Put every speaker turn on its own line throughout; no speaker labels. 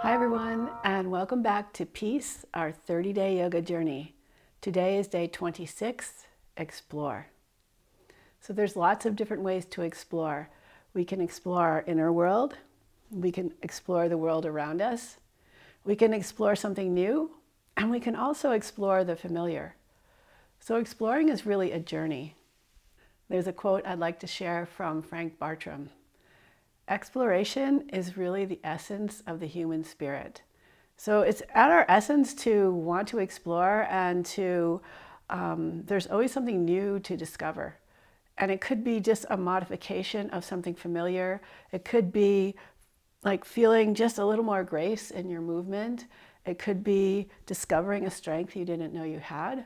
Hi everyone, and welcome back to Peace, our 30-day yoga journey. Today is day 26, Explore. So there's lots of different ways to explore. We can explore our inner world. We can explore the world around us. We can explore something new, and we can also explore the familiar. So exploring is really a journey. There's a quote I'd like to share from Frank Bartram. Exploration is really the essence of the human spirit. So it's at our essence to want to explore and to, there's always something new to discover. And it could be just a modification of something familiar. It could be like feeling just a little more grace in your movement. It could be discovering a strength you didn't know you had.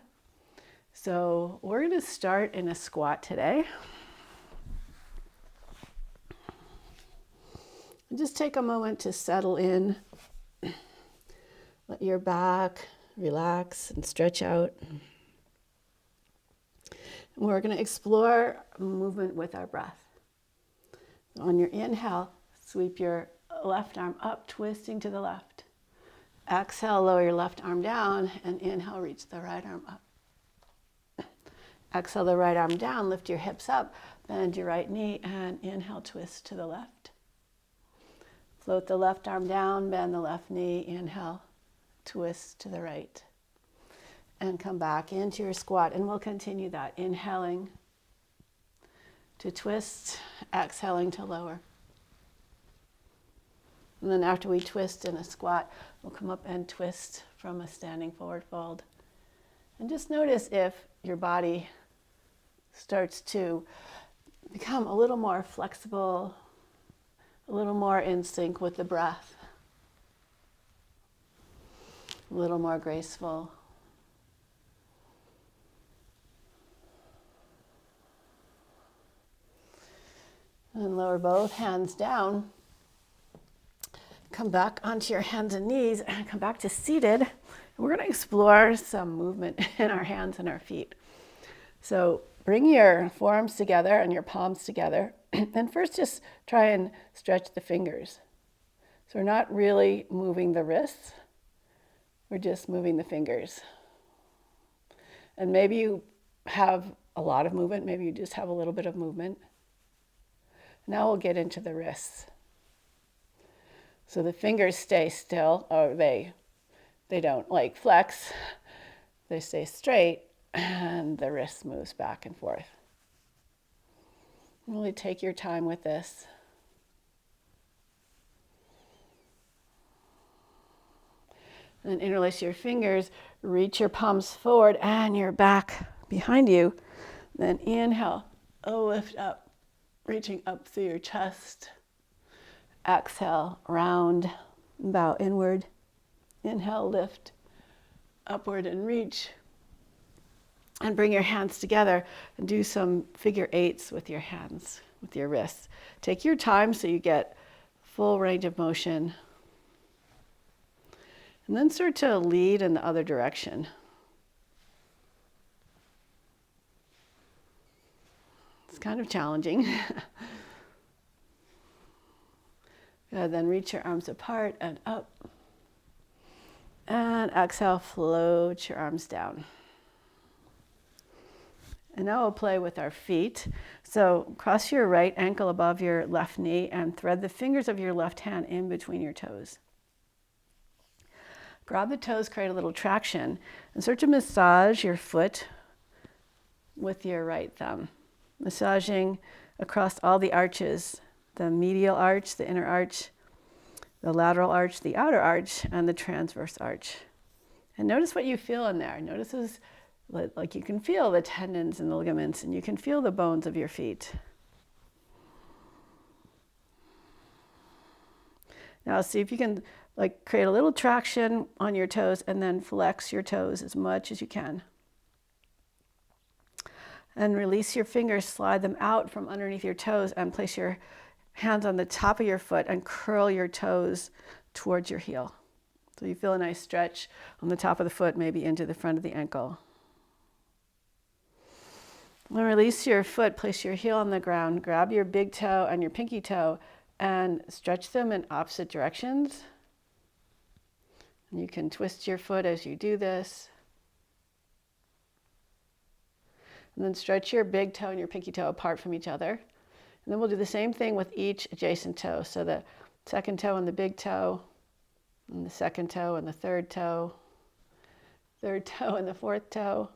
So we're going to start in a squat today. Just take a moment to settle in. Let your back relax and stretch out. And we're going to explore movement with our breath. On your inhale, sweep your left arm up, twisting to the left. Exhale, lower your left arm down, and inhale, reach the right arm up. Exhale the right arm down, lift your hips up, bend your right knee, and inhale, twist to the left. Float the left arm down, bend the left knee, inhale, twist to the right. And come back into your squat, and we'll continue that. Inhaling to twist, exhaling to lower. And then after we twist in a squat, we'll come up and twist from a standing forward fold. And just notice if your body starts to become a little more flexible, a little more in sync with the breath, a little more graceful. And lower both hands down. Come back onto your hands and knees and come back to seated. We're going to explore some movement in our hands and our feet. So bring your forearms together and your palms together. And first just try and stretch the fingers. So we're not really moving the wrists. We're just moving the fingers. And maybe you have a lot of movement. Maybe you just have a little bit of movement. Now we'll get into the wrists. So the fingers stay still, or they don't like flex. They stay straight, and the wrist moves back and forth. Really take your time with this. And then interlace your fingers, reach your palms forward and your back behind you. Then inhale, lift up, reaching up through your chest. Exhale, round, bow inward. Inhale, lift, upward and reach. And bring your hands together and do some figure eights with your hands, with your wrists. Take your time so you get full range of motion. And then start to lead in the other direction. It's kind of challenging. Then reach your arms apart and up. And exhale, float your arms down. And now we'll play with our feet. So cross your right ankle above your left knee and thread the fingers of your left hand in between your toes. Grab the toes, create a little traction, and start to massage your foot with your right thumb. Massaging across all the arches, the medial arch, the inner arch, the lateral arch, the outer arch, and the transverse arch. And notice what you feel in there. Notice as like you can feel the tendons and the ligaments, and you can feel the bones of your feet. Now see if you can create a little traction on your toes and then flex your toes as much as you can. And release your fingers, slide them out from underneath your toes and place your hands on the top of your foot and curl your toes towards your heel. So you feel a nice stretch on the top of the foot, maybe into the front of the ankle. Then release your foot, place your heel on the ground, grab your big toe and your pinky toe and stretch them in opposite directions. And you can twist your foot as you do this. And then stretch your big toe and your pinky toe apart from each other. And then we'll do the same thing with each adjacent toe. So the second toe and the big toe, and the second toe and the third toe and the fourth toe,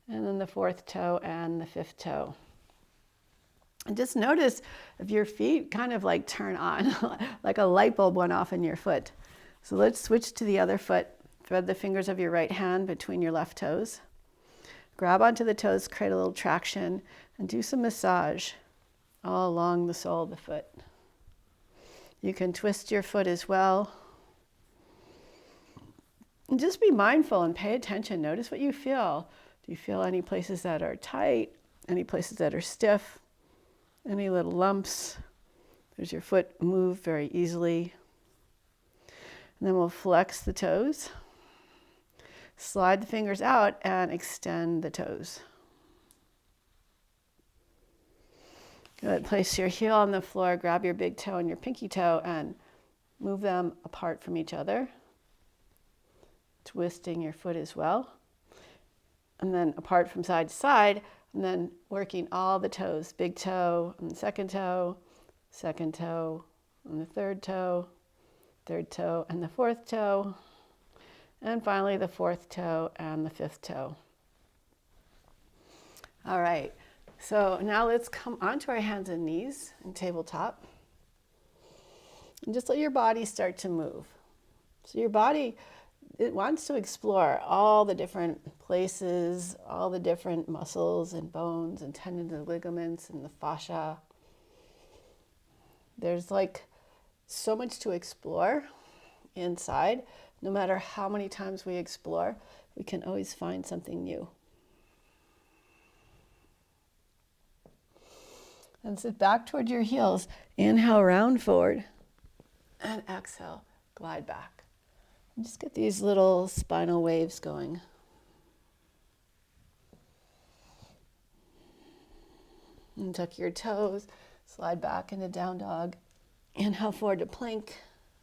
and then the fourth toe and the fifth toe. And just notice if your feet kind of like turn on, like a light bulb went off in your foot. So let's switch to the other foot. Thread the fingers of your right hand between your left toes. Grab onto the toes, create a little traction, and do some massage all along the sole of the foot. You can twist your foot as well. And just be mindful and pay attention. Notice what you feel. Do you feel any places that are tight? Any places that are stiff? Any little lumps? Does your foot move very easily? And then we'll flex the toes. Slide the fingers out and extend the toes. Good. Place your heel on the floor, grab your big toe and your pinky toe and move them apart from each other. Twisting your foot as well. And then apart from side to side, and then working all the toes. Big toe and the second toe and the third toe and the fourth toe. And finally, the fourth toe and the fifth toe. All right, so now let's come onto our hands and knees in tabletop. And just let your body start to move. So your body, it wants to explore all the different places, all the different muscles and bones and tendons and ligaments and the fascia. There's like so much to explore inside. No matter how many times we explore, we can always find something new. And sit back toward your heels. Inhale, round forward. And exhale, glide back. And just get these little spinal waves going. And tuck your toes. Slide back into down dog. Inhale forward to plank.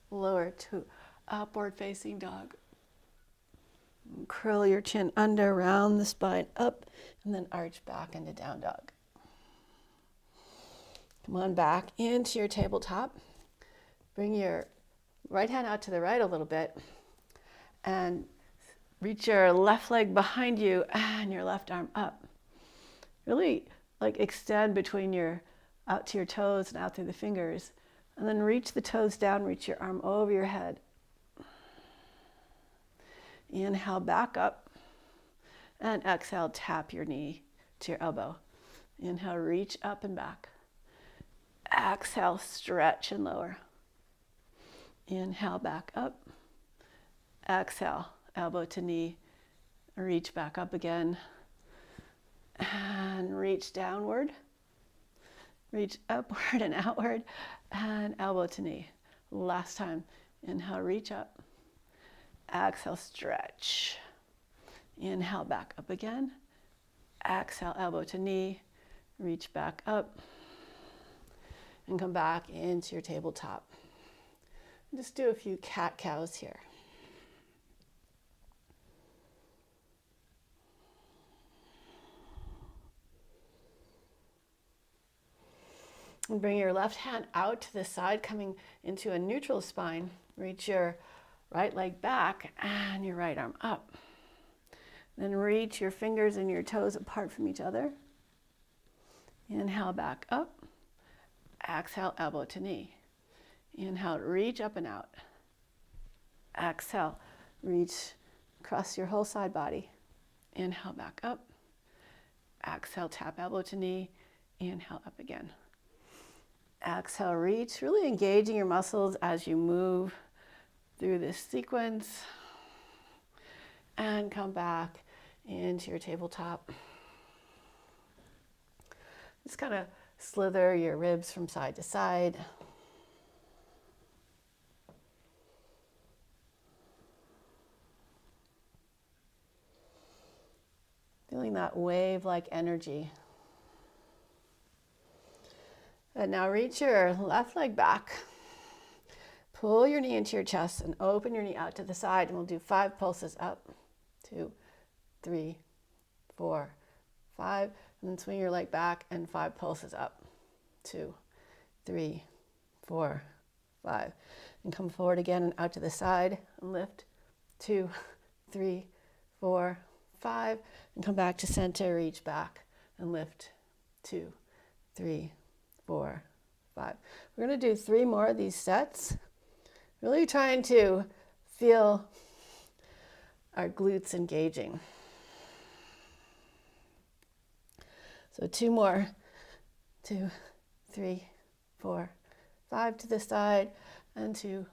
Lower to upward facing dog. Curl your chin under, round the spine up, and then arch back into down dog. Come on back into your tabletop. Bring your right hand out to the right a little bit and reach your left leg behind you and your left arm up. Really like extend between your out to your toes and out through the fingers. And then reach the toes down, reach your arm over your head. Inhale, back up. And exhale, tap your knee to your elbow. Inhale, reach up and back. Exhale, stretch and lower. Inhale, back up. Exhale, elbow to knee. Reach back up again. And reach downward. Reach upward and outward. And elbow to knee. Last time. Inhale, reach up. Exhale, stretch. Inhale, back up again. Exhale, elbow to knee. Reach back up. And come back into your tabletop. Just do a few cat-cows here. And bring your left hand out to the side, coming into a neutral spine. Reach your right leg back and your right arm up. Then reach your fingers and your toes apart from each other. Inhale, back up. Exhale, elbow to knee. Inhale, reach up and out. Exhale, reach across your whole side body. Inhale, back up. Exhale, tap elbow to knee. Inhale, up again. Exhale, reach, really engaging your muscles as you move through this sequence. And come back into your tabletop. Just kind of slither your ribs from side to side. Feeling that wave-like energy. And now reach your left leg back. Pull your knee into your chest and open your knee out to the side, and we'll do 5 pulses up. 2, 3, 4, 5, and then swing your leg back and 5 pulses up. 2, 3, 4, 5, and come forward again and out to the side and lift. 2, 3, 4, 5, and come back to center, reach back and lift. 2, 3, 4, 5. We're going to do 3 more of these sets. Really trying to feel our glutes engaging. So 2 more. 2, 3, 4, 5 to the side, and 2,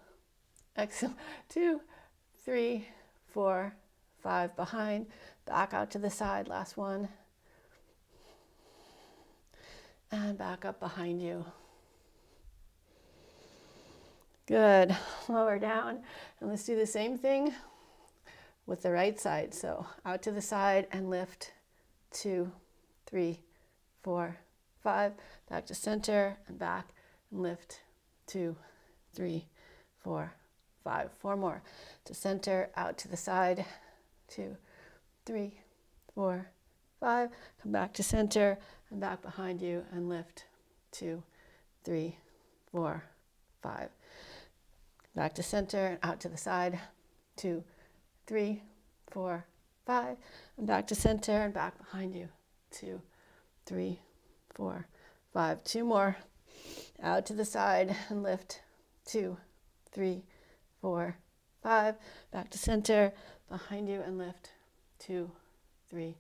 exhale. 2, 3, 4, 5 behind, back out to the side. Last one. And back up behind you. Good. Lower down. And let's do the same thing with the right side. So out to the side and lift. 2, 3, 4, 5. Back to center and back and lift. 2, 3, 4, 5. 4 more. To center, out to the side. 2, 3, 4, 5. Come back to center and back behind you and lift. 2, 3, 4, 5. Back to center and out to the side. 2, 3, 4, 5. And back to center and back behind you. 2, 3, 4, 5. 2 more. Out to the side and lift. 2, 3, 4, 5. Back to center, behind you and lift. 2, 3,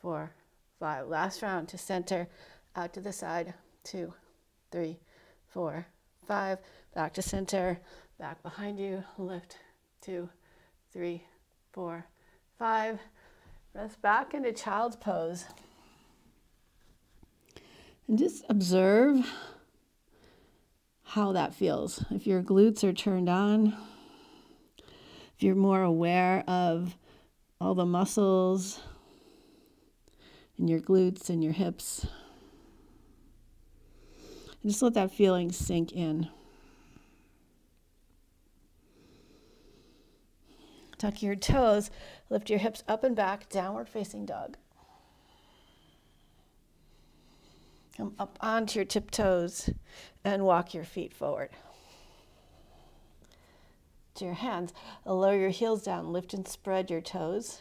4, 5. Last round to center, out to the side. 2, 3, 4, 5. Back to center, back behind you, lift. 2, 3, 4, 5. Rest back into child's pose. And just observe how that feels. If your glutes are turned on, if you're more aware of all the muscles in your glutes and your hips, and just let that feeling sink in. Tuck your toes, lift your hips up and back, downward facing dog. Come up onto your tiptoes and walk your feet forward. To your hands, lower your heels down, lift and spread your toes.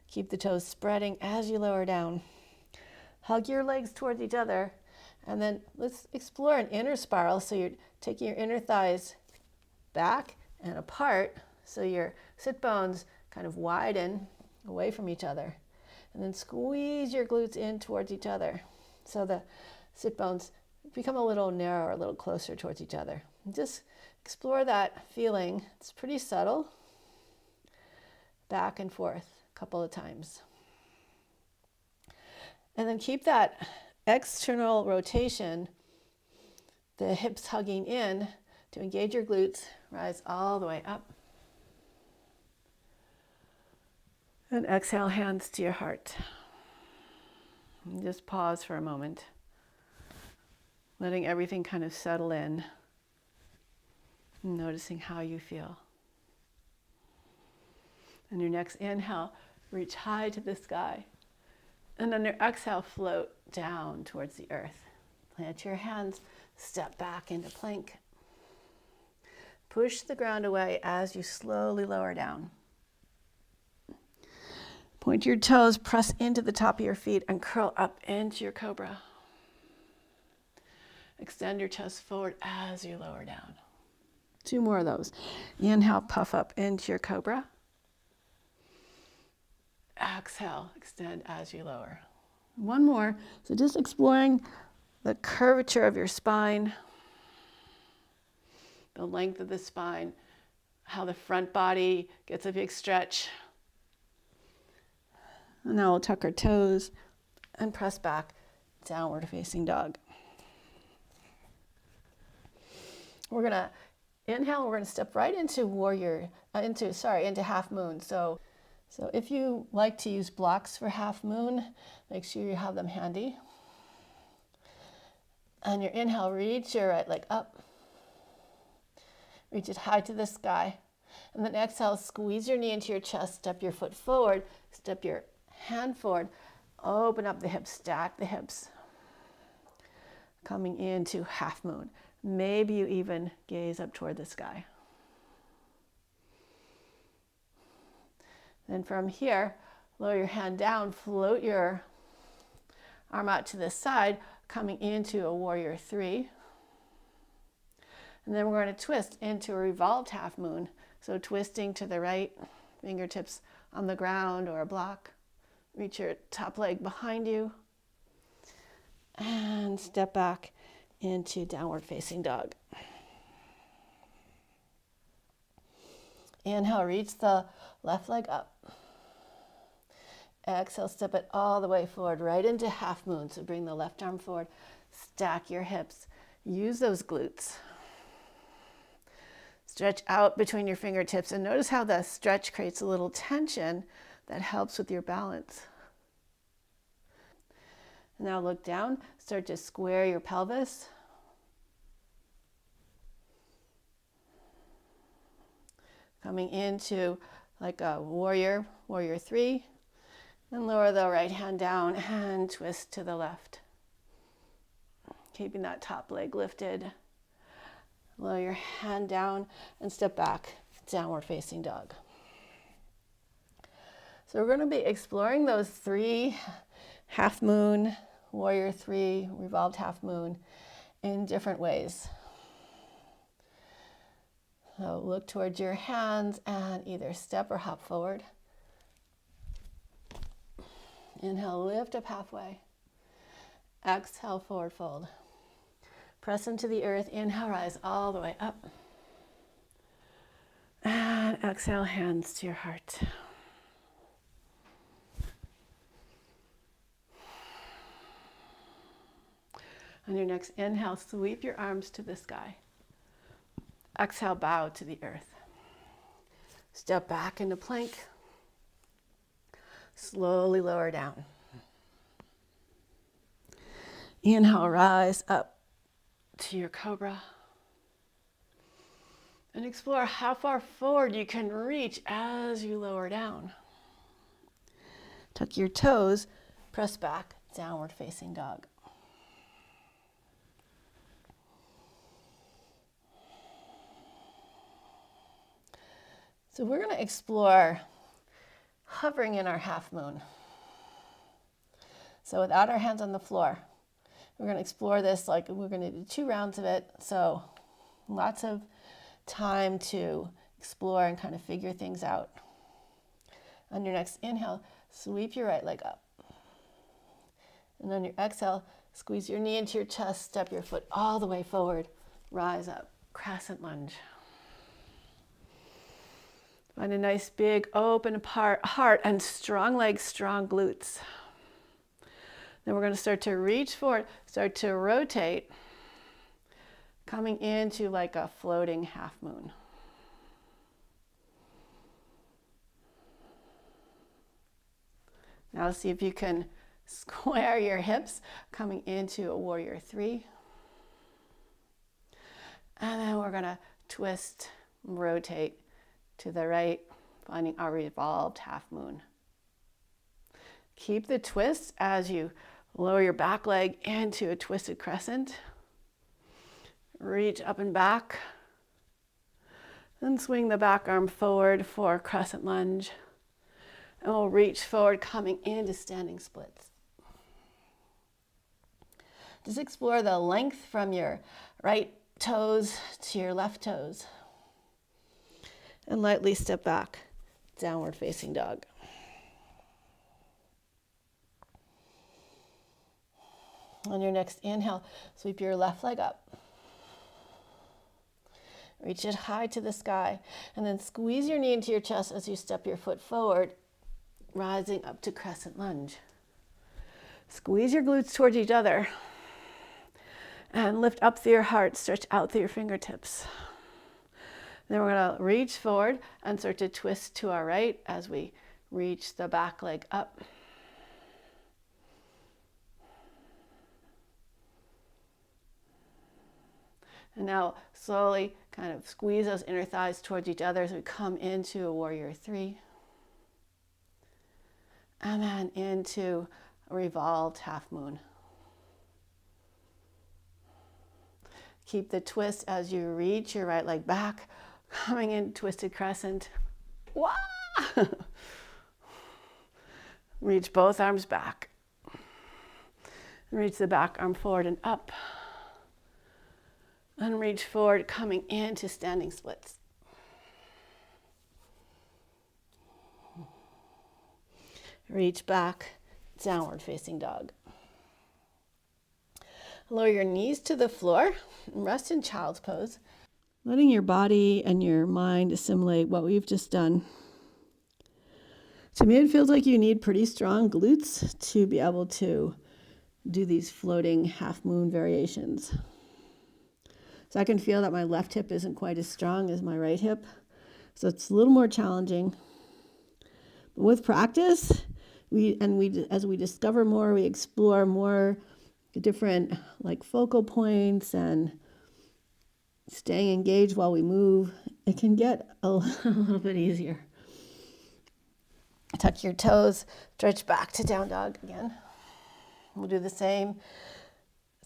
Keep the toes spreading as you lower down. Hug your legs towards each other, and then let's explore an inner spiral. So you're taking your inner thighs back and apart, so your sit bones kind of widen away from each other. And then squeeze your glutes in towards each other, so the sit bones become a little narrower, a little closer towards each other. And just explore that feeling. It's pretty subtle. Back and forth a couple of times. And then keep that external rotation, the hips hugging in to engage your glutes. Rise all the way up. And exhale, hands to your heart. And just pause for a moment, letting everything kind of settle in, and noticing how you feel. And your next inhale, reach high to the sky. And on your exhale, float down towards the earth. Plant your hands, step back into plank. Push the ground away as you slowly lower down. Point your toes, press into the top of your feet, and curl up into your cobra. Extend your chest forward as you lower down. 2 more of those. Inhale, puff up into your cobra. Exhale, extend as you lower. 1 more. So just exploring the curvature of your spine, the length of the spine, how the front body gets a big stretch. And now we'll tuck our toes and press back, downward facing dog. We're gonna inhale, we're gonna step right into into half moon. So if you like to use blocks for half moon, make sure you have them handy. And your inhale, reach your right leg up. Reach it high to the sky. And then exhale, squeeze your knee into your chest, step your foot forward, step your hand forward, open up the hips, stack the hips. Coming into half moon. Maybe you even gaze up toward the sky. Then from here, lower your hand down, float your arm out to the side, coming into a warrior three. And then we're going to twist into a revolved half moon. So twisting to the right, fingertips on the ground or a block. Reach your top leg behind you. And step back into downward facing dog. Inhale, reach the left leg up. Exhale, step it all the way forward, right into half moon. So bring the left arm forward, stack your hips, use those glutes. Stretch out between your fingertips and notice how the stretch creates a little tension that helps with your balance. Now look down, start to square your pelvis. Coming into like a warrior three. And lower the right hand down and twist to the left. Keeping that top leg lifted. Lower your hand down and step back, downward facing dog. So we're going to be exploring those three, half moon, warrior three, revolved half moon, in different ways. So look towards your hands and either step or hop forward. Inhale, lift up halfway. Exhale, forward fold. Press into the earth. Inhale, rise all the way up. And exhale, hands to your heart. On your next inhale, sweep your arms to the sky. Exhale, bow to the earth. Step back into plank. Slowly lower down. Inhale, rise up to your cobra. And explore how far forward you can reach as you lower down. Tuck your toes, press back, downward facing dog. So we're going to explore hovering in our half moon. So without our hands on the floor, we're going to explore this, like we're going to do 2 rounds of it. So lots of time to explore and kind of figure things out. On your next inhale, sweep your right leg up. And on your exhale, squeeze your knee into your chest, step your foot all the way forward, rise up, crescent lunge. Find a nice big open heart and strong legs, strong glutes. Then we're going to start to reach forward, start to rotate, coming into like a floating half moon. Now see if you can square your hips, coming into a warrior three. And then we're going to twist, rotate to the right, finding our revolved half moon. Keep the twist as you lower your back leg into a twisted crescent. Reach up and back. Then swing the back arm forward for crescent lunge. And we'll reach forward, coming into standing splits. Just explore the length from your right toes to your left toes. And lightly step back, downward facing dog. On your next inhale, sweep your left leg up. Reach it high to the sky, and then squeeze your knee into your chest as you step your foot forward, rising up to crescent lunge. Squeeze your glutes towards each other, and lift up through your heart, stretch out through your fingertips. Then we're going to reach forward and start to twist to our right as we reach the back leg up. And now slowly kind of squeeze those inner thighs towards each other as we come into a warrior three. And then into a revolved half moon. Keep the twist as you reach your right leg back, coming in twisted crescent. Wah! Reach both arms back. And reach the back arm forward and up. And reach forward, coming into standing splits. Reach back, downward facing dog. Lower your knees to the floor and rest in child's pose. Letting your body and your mind assimilate what we've just done. To me, it feels like you need pretty strong glutes to be able to do these floating half moon variations. So I can feel that my left hip isn't quite as strong as my right hip. So it's a little more challenging. But with practice, as we discover more, we explore more different like focal points and staying engaged while we move, it can get a little bit easier. Tuck your toes, stretch back to down dog again. We'll do the same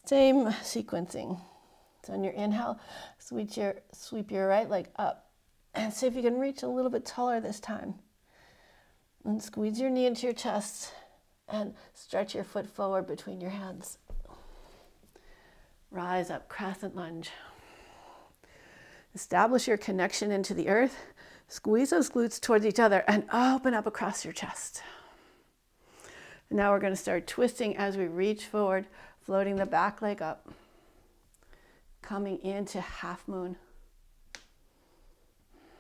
sequencing. So on your inhale, sweep your right leg up and see if you can reach a little bit taller this time. And squeeze your knee into your chest and stretch your foot forward between your hands. Rise up, crescent lunge. Establish your connection into the earth. Squeeze those glutes towards each other and open up across your chest. And now we're going to start twisting as we reach forward, floating the back leg up, coming into half moon.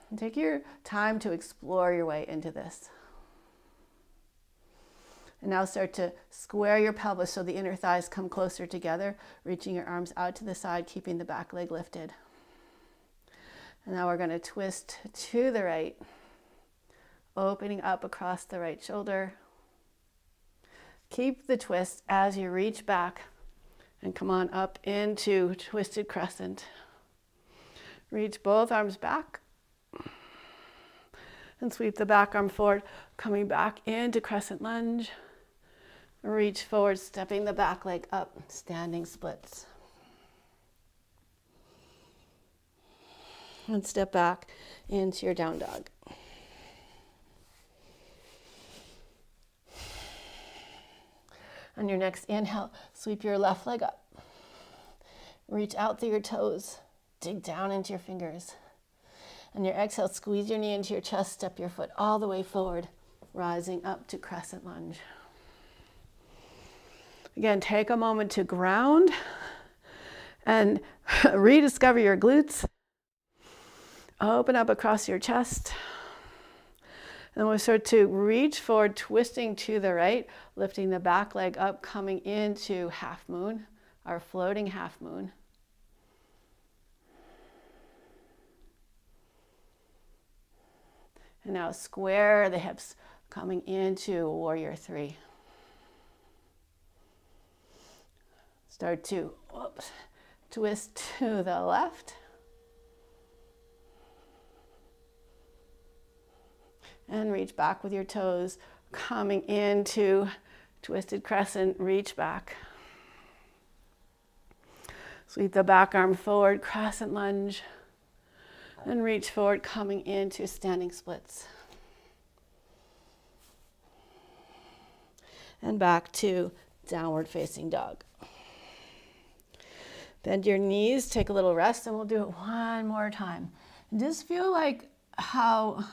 And take your time to explore your way into this. And now start to square your pelvis so the inner thighs come closer together, reaching your arms out to the side, keeping the back leg lifted. And now we're going to twist to the right, opening up across the right shoulder. Keep the twist as you reach back and come on up into twisted crescent. Reach both arms back and sweep the back arm forward, coming back into crescent lunge. Reach forward, stepping the back leg up, standing splits. And step back into your down dog. On your next inhale, sweep your left leg up. Reach out through your toes, dig down into your fingers. On your exhale, squeeze your knee into your chest, step your foot all the way forward, rising up to crescent lunge. Again, take a moment to ground and rediscover your glutes. Open up across your chest. And we'll start to reach forward, twisting to the right, lifting the back leg up, coming into half moon, our floating half moon. And now square the hips, coming into warrior three. Start to twist to the left. And reach back with your toes, coming into twisted crescent, reach back. Sweep the back arm forward, crescent lunge, and reach forward, coming into standing splits. And back to downward facing dog. Bend your knees, take a little rest, and we'll do it one more time. And just feel like how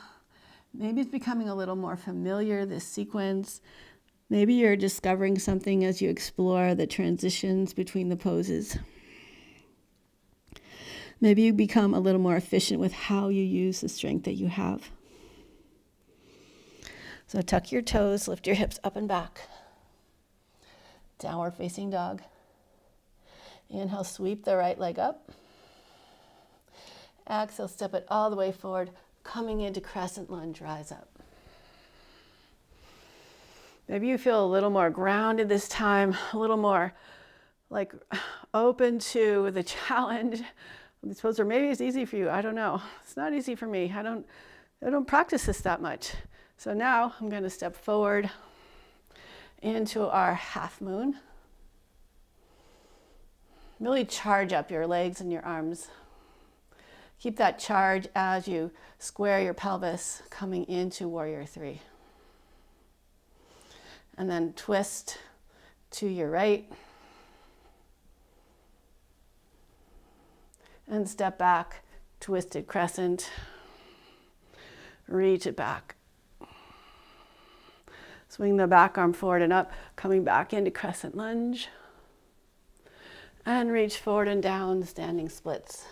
maybe it's becoming a little more familiar, this sequence. Maybe you're discovering something as you explore the transitions between the poses. Maybe you become a little more efficient with how you use the strength that you have. So tuck your toes, lift your hips up and back. Downward facing dog. Inhale, sweep the right leg up. Exhale, step it all the way forward, coming into crescent lunge, rise up. Maybe you feel a little more grounded this time, a little more like open to the challenge I suppose, or maybe it's easy for you. I don't know. It's not easy for me. I don't practice this that much. So now I'm going to step forward into our half moon. Really charge up your legs and your arms. Keep that charge as you square your pelvis coming into warrior three. And then twist to your right. And step back, twisted crescent. Reach it back. Swing the back arm forward and up, coming back into crescent lunge. And reach forward and down, standing splits.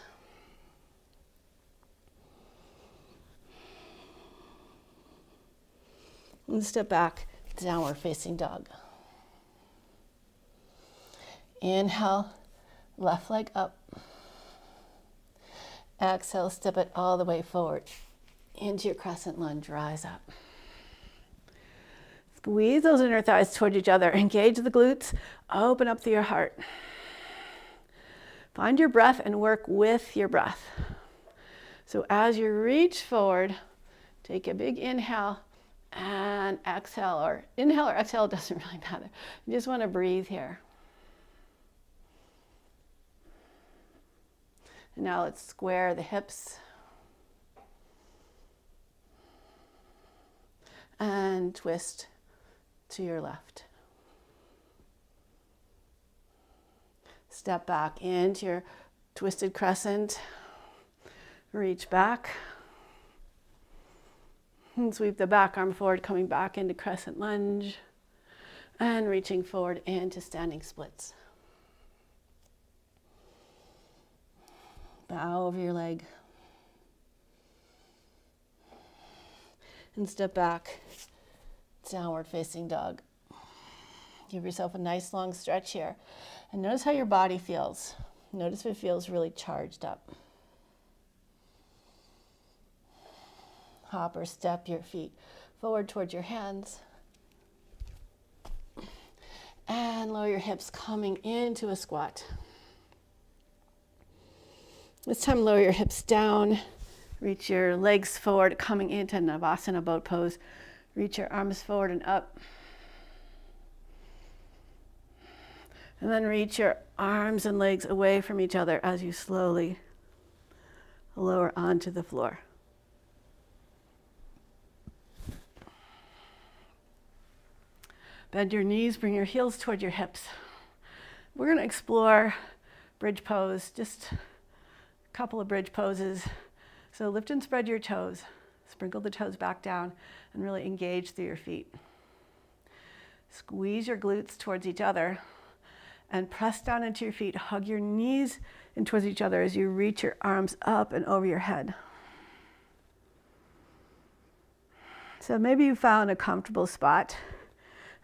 And step back, downward facing dog. Inhale, left leg up. Exhale, step it all the way forward into your crescent lunge, rise up. Squeeze those inner thighs toward each other. Engage the glutes, open up through your heart. Find your breath and work with your breath. So as you reach forward, take a big inhale and exhale, or inhale or exhale, doesn't really matter. You just want to breathe here. And now let's square the hips. And twist to your left. Step back into your twisted crescent. Reach back. And sweep the back arm forward, coming back into crescent lunge. And reaching forward into standing splits. Bow over your leg. And step back, downward facing dog. Give yourself a nice long stretch here. And notice how your body feels. Notice if it feels really charged up. Hop or step your feet forward towards your hands. And lower your hips, coming into a squat. This time lower your hips down. Reach your legs forward, coming into Navasana boat pose. Reach your arms forward and up. And then reach your arms and legs away from each other as you slowly lower onto the floor. Bend your knees, bring your heels toward your hips. We're going to explore bridge pose, just a couple of bridge poses. So lift and spread your toes. Sprinkle the toes back down and really engage through your feet. Squeeze your glutes towards each other and press down into your feet. Hug your knees in towards each other as you reach your arms up and over your head. So maybe you found a comfortable spot.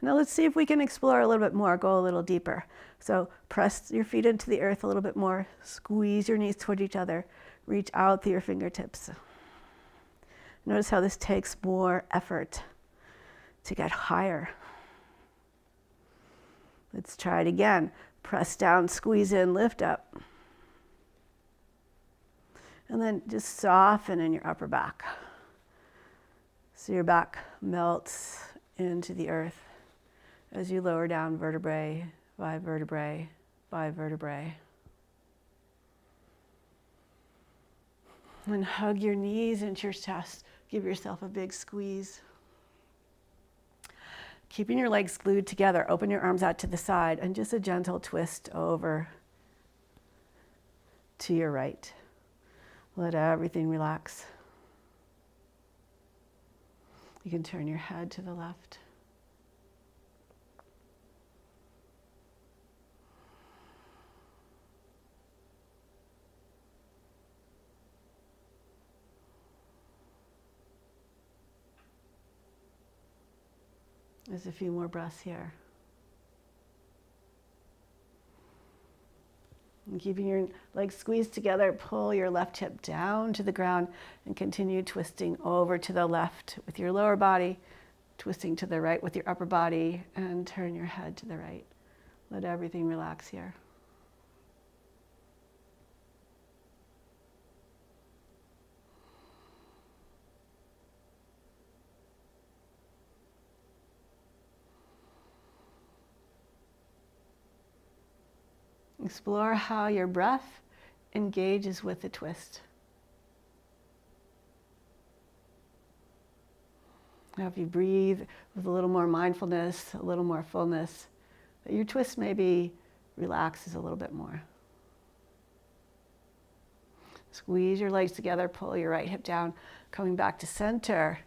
Now let's see if we can explore a little bit more, go a little deeper. So press your feet into the earth a little bit more. Squeeze your knees toward each other. Reach out through your fingertips. Notice how this takes more effort to get higher. Let's try it again. Press down, squeeze in, lift up. And then just soften in your upper back. So your back melts into the earth as you lower down vertebrae by vertebrae by vertebrae. And hug your knees into your chest. Give yourself a big squeeze. Keeping your legs glued together, open your arms out to the side and just a gentle twist over to your right. Let everything relax. You can turn your head to the left. There's a few more breaths here. And keeping your legs squeezed together, pull your left hip down to the ground and continue twisting over to the left with your lower body, twisting to the right with your upper body, and turn your head to the right. Let everything relax here. Explore how your breath engages with the twist. Now if you breathe with a little more mindfulness, a little more fullness, that your twist maybe relaxes a little bit more. Squeeze your legs together, pull your right hip down, coming back to center,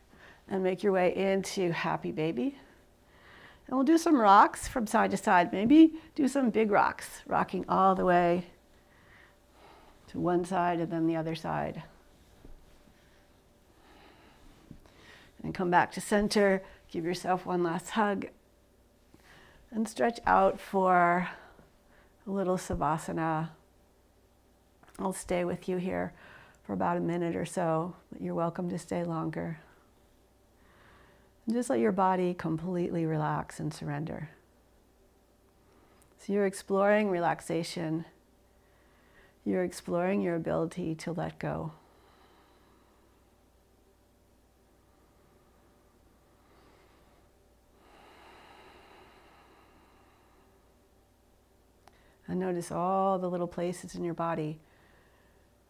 and make your way into happy baby. And we'll do some rocks from side to side. Maybe do some big rocks, rocking all the way to one side and then the other side. And come back to center, give yourself one last hug, and stretch out for a little savasana. I'll stay with you here for about a minute or so, but you're welcome to stay longer. And just let your body completely relax and surrender. So you're exploring relaxation. You're exploring your ability to let go. And notice all the little places in your body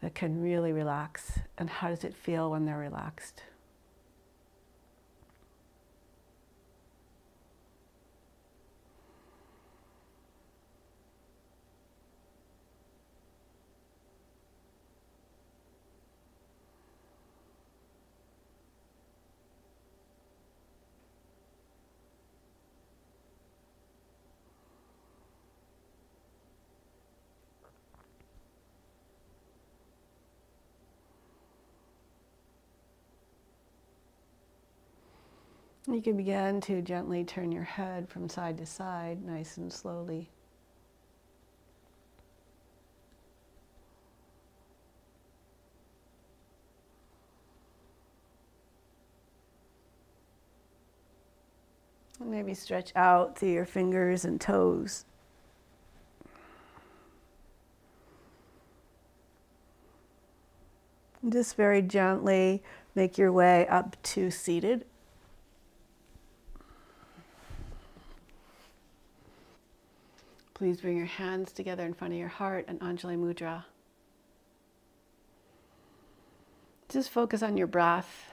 that can really relax. And how does it feel when they're relaxed? You can begin to gently turn your head from side to side, nice and slowly. And maybe stretch out through your fingers and toes. And just very gently make your way up to seated. Please bring your hands together in front of your heart and Anjali Mudra. Just focus on your breath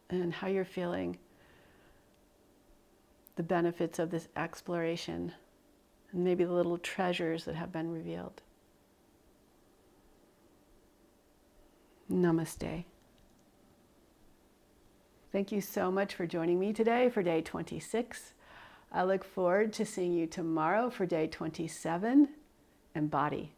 and how you're feeling, the benefits of this exploration, and maybe the little treasures that have been revealed. Namaste. Thank you so much for joining me today for day 26. I look forward to seeing you tomorrow for day 27, Embody.